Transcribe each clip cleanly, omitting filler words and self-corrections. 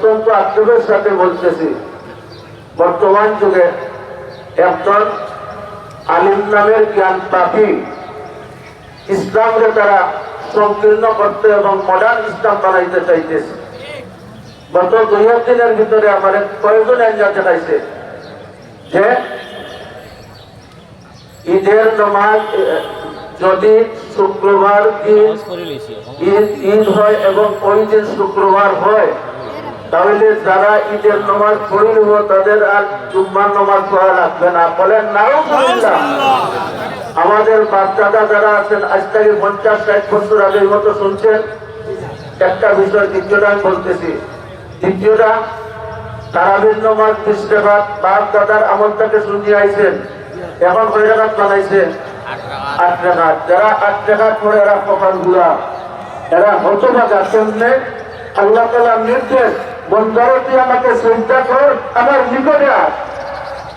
অত্যন্ত আগ্রহের সাথে বলতেছি, বর্তমান যুগে একজন আলিম নামের জ্ঞান পাপী ইসলামকে তারা সংকীর্ণ করতে এবং মডার্ন ইসলাম বানাইতে চাইতেছে। গত 2 দিনের ভিতরে আমার কয়েকজন এনজার দেখাইছে যে ঈদের নামাজ যদি শুক্রবার দিন ঈদ হয় এবং ওই দিন শুক্রবার হয়, তাহলে যারা ঈদের নামাজ পড়িব তাদের আর জুম্মার নামাজ পড়া লাগবে না। বলেন নাউজুবিল্লাহ। আমাদের বাচ্চারা যারা আছেন আজ থেকে 50-60 বছর আগের মতো শুনছেন একটা বিষয়। দ্বিতীয়টা আমি বলতেছি, দ্বিতীয়টা তারাবির নামাজ 20 রাকাত বাপ দাদার আমল থেকে শুনিয়ে আইছেন, এখন কয় রাকাত বানাইছে? 8 রাকাত। যারা 8 রাকাত পড়ে এরা কপাল গুলা, এরা হতভাগা। কেমনে? আল্লাহ তাআলার নির্দেশ, বন্দারে তুই আমাকে শ্রদ্ধা কর, আমার নিকটে আস।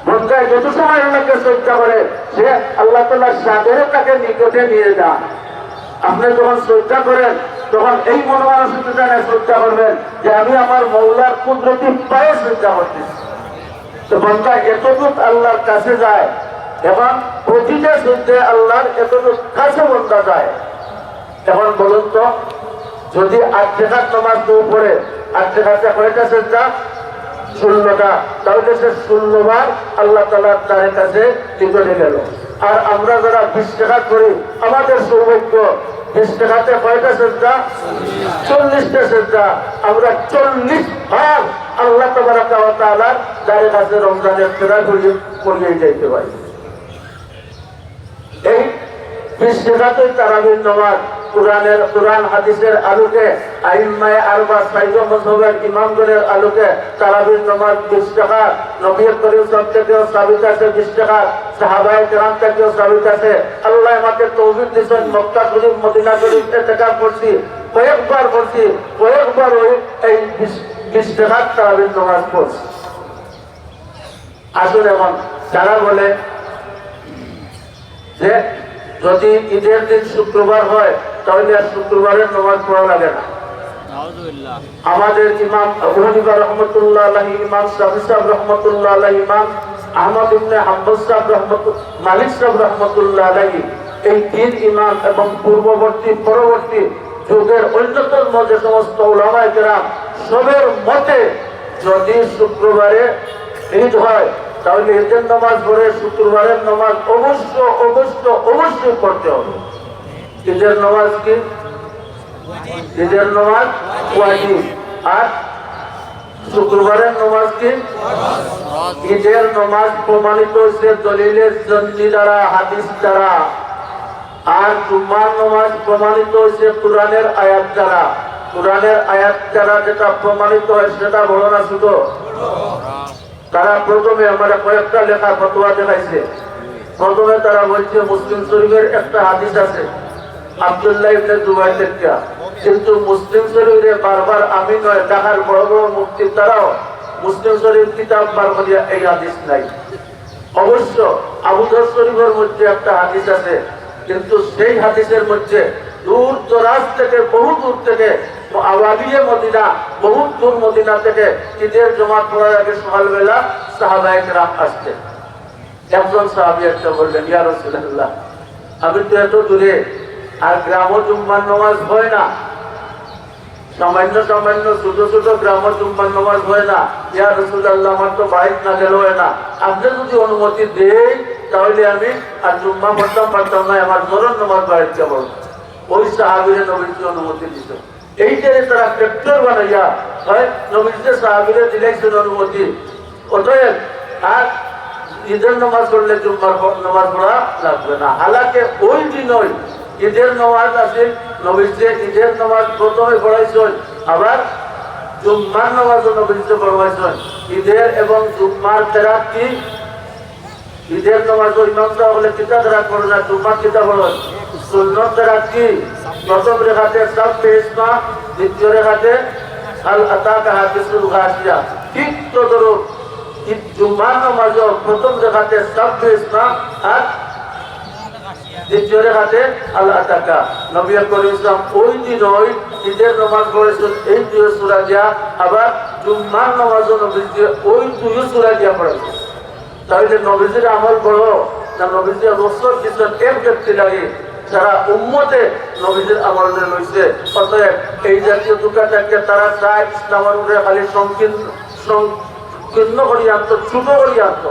বন্দায় যত সময় আমাকে শ্রদ্ধা করে সে আল্লাহ তাআলার সাগরে তাকে নিকটে নিয়ে যান। আপনি যখন শ্রদ্ধা করেন তখন এই মনোমানসিকতা নিয়ে শ্রদ্ধা করবেন যে আমি আমার মৌলার কুদরতি পায়ে শ্রদ্ধা করতেছি। তো বন্দা এতটুক আল্লাহর কাছে যায় এবং প্রতিটা শ্রদ্ধে আল্লাহর এতটুক কাছে বন্দা যায়। এখন বলুন তো, যদি 8 রাকাত নামাজ কেউ পড়ে, 8 রাকাতে কয়টা শ্রদ্ধা? 16টা। তাহলে সে 16 বার আল্লাহ তাআলার দ্বারের কাছে নিকটে গেল। আর আমরা যারা 20 রাকাত করি, আমাদের সৌভাগ্য 20 রাকাতে কয়টা শ্রদ্ধা? 40টা শ্রদ্ধা। আমরা 40 বার আল্লাহ তাবারাকা ওয়া তাআলার দ্বারের কাছে রমজানের ফেরা করিয়ে যাইতে পারি। এই 20 রাকাতের তারাবির নামাজ কুরআন হাদিসের আলোকে, আইম্মায়ে আরবা 6 মাযহাবের ইমামগণের আলোকে তারাবির নামাজ 20 রাকাত, নবী করিম সাল্লাল্লাহু আলাইহি ওয়াসাল্লাম থেকেও সাবিত আছে 20 রাকাত, সাহাবায়ে কেরাম থেকেও সাবিত আছে। আল্লাহ আমাকে তৌফিক দিয়েছেন, মক্কা শরীফ মদিনা শরীফ ইতিকাফ করছি, কয়েকবার করছি, কয়েকবার ওই এই 20 রাকাত তারাবির নামাজ পড়ছি। আসুন এখন যারা বলে যে যদি ঈদের দিন শুক্রবার হয় তাহলে আর শুক্রবারের নামাজ পড়া লাগে না। আমাদের ইমাম আবু হানিফা রাহমাতুল্লাহ আলাইহি, ইমাম শাফিঈ সাহেব রাহমাতুল্লাহ আলাইহি, ইমাম আহমদ ইবনে হাম্বল সাহেব মালিক সাহেব রাহমাতুল্লাহ আলাইহি, এই 3 ইমাম এবং পূর্ববর্তী পরবর্তী যুগের অন্যতম যে সমস্ত উলামায়ে কেরাম সবের মতে যদি শুক্রবারে ঈদ হয় তাহলে ঈদের নামাজ পড়ে শুক্রবারের নামাজ অবশ্যই পড়তে হবে। ঈদের নামাজ কি? ঈদের নামাজ ওয়াজিব। আর শুক্রবারের নামাজ কি? ঈদের নামাজ প্রমাণিত হয়েছে দলিলের জন্নি দ্বারা, হাদিস দ্বারা। আর জুম্মার নামাজ প্রমাণিত হয়েছে কোরআনের আয়াত দ্বারা। কোরআনের আয়াত দ্বারা যেটা প্রমাণিত হয় সেটা বড় না ছোট? তারা প্রথমে আমার কয়েকটা লেখা ফতোয়া দেখাইছে। প্রথমে তারা বলছে মুসলিম শরীফের একটা হাদিস আছে আব্দুল্লাহ ইবনে জুবাইর থেকে, কিন্তু মুসলিম শরীফে বারবার আমি নয়, ঢাকার বড় বড় মুফতি তারাও মুসলিম শরীফ কিতাব বার করিয়া এই হাদিস নাই। অবশ্য আবু দাউদ শরীফের মধ্যে একটা হাদিস আছে, কিন্তু সেই হাদিসের মধ্যে দূর দরাজ থেকে, বহু দূর থেকে, আওয়ালিয়ে মদিনা, বহু দূর মদিনা থেকে ঈদের জমাত পড়ার আগে সকালবেলা সাহাবায়ে কেরাম আসতেন। একজন সাহাবী একটা বললেন, ইয়া রাসূলুল্লাহ, আমি তো এত দূরে, আর গ্রামের জুম্মার নামাজ হয় না, সামান্য ছোট ছোট গ্রামের জুম্মার নামাজ হয় না, ইয়া রাসূলুল্লাহ আমার তো বাইক না গেল হয় না, আপনি যদি অনুমতি দেন তাহলে আমি আর জুম্মা পড়তাম না, আমার জোহর নামাজ বাইক যাব। ওই সাহাবীরে নবীজি অনুমতি দিত। এইটারে তারা ফ্যাক্টর বানাইয়া হয় নবীজি সাহাবীরে দিলেছেন অনুমতি। অতএব আর ঈদের নামাজ পড়লে জুম্মার নামাজ পড়া লাগবে না। হালাকে ওই দিন ওই ঈদের নামাজ আছে, নবীজি ঈদের নামাজ প্রথমে পড়াইছেন, আবার জুম্মার নামাজও নবীজি পড়াইছেন। ঈদের এবং জুম্মার তেরাত কি? ঈদের নামাজ ইমাম সাহেব বলে কিতা তেরাত পড়ে না, জুম্মার কিতা পড়েন? সুন্নত তেরাত কি? প্রথম রেখাতে সব পেশমা, দ্বিতীয় রেখাতে আল আতাকা হাদিসুল গাশিয়া। ঠিক তো ধরো জুম্মার নামাজ প্রথম রেখাতে সব পেশমা আর দ্বিতীয় রেখাতে আল্লাহ টাকা নবী করিম ইসলাম ওই দিন ওই ঈদের নামাজ পড়েছেন এই দুই সূরা দিয়া, আবার জুম্মার নামাজও নবীজি ওই দুই সূরা দিয়া পড়েছেন। তাহলে নবীজির আমল বড় না নবীজির রসদ দিচ্ছেন এক ব্যক্তি লাগে যারা উম্মতে নবীজির আমল রয়েছে। অতএব এই জাতীয় দোকানটাকে তারা চায় ইসলামের উপরে খালি সংকীর্ণ করিয়ে আনত, ছোট করিয়ে আনত।